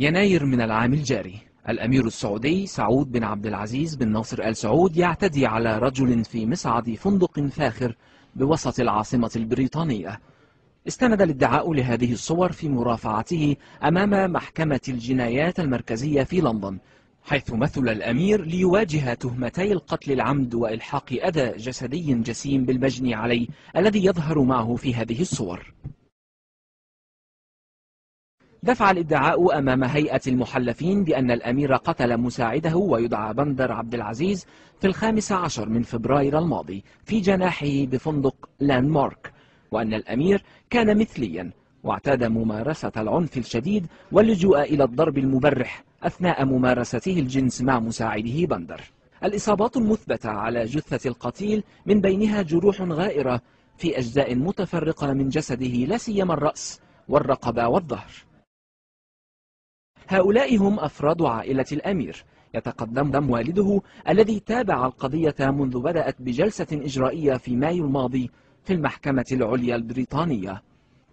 يناير من العام الجاري، الأمير السعودي سعود بن عبد العزيز بن ناصر آل سعود يعتدي على رجل في مصعد فندق فاخر بوسط العاصمة البريطانية. استند الادعاء لهذه الصور في مرافعته أمام محكمة الجنايات المركزية في لندن، حيث مثل الأمير ليواجه تهمتي القتل العمد وإلحاق أذى جسدي جسيم بالمجني عليه الذي يظهر معه في هذه الصور. دفع الادعاء أمام هيئة المحلفين بأن الأمير قتل مساعده ويدعى بندر عبد العزيز في 15 من فبراير الماضي في جناحه بفندق لاندمارك، وأن الأمير كان مثليا واعتاد ممارسة العنف الشديد واللجوء إلى الضرب المبرح أثناء ممارسته الجنس مع مساعده بندر. الإصابات المثبتة على جثة القتيل من بينها جروح غائرة في أجزاء متفرقة من جسده لا سيما الرأس والرقبة والظهر. هؤلاء هم أفراد عائلة الأمير، يتقدم والده الذي تابع القضية منذ بدأت بجلسة إجرائية في مايو الماضي في المحكمة العليا البريطانية.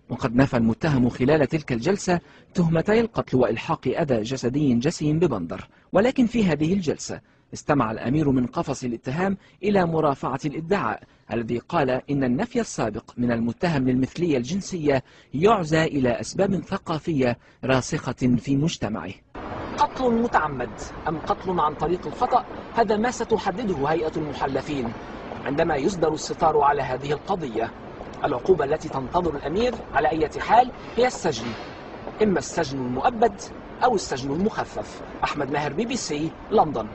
وقد نفى المتهم خلال تلك الجلسة تهمتي القتل وإلحاق أذى جسدي جسيم ببندر، ولكن في هذه الجلسة استمع الأمير من قفص الاتهام إلى مرافعة الادعاء الذي قال إن النفي السابق من المتهم للمثلية الجنسية يعزى إلى أسباب ثقافية راسخة في مجتمعه. قتل متعمد أم قتل عن طريق الخطأ؟ هذا ما ستحدده هيئة المحلفين عندما يصدر الستار على هذه القضية. العقوبة التي تنتظر الأمير على أي حال هي السجن، إما السجن المؤبد أو السجن المخفف. أحمد ماهر، BBC، لندن.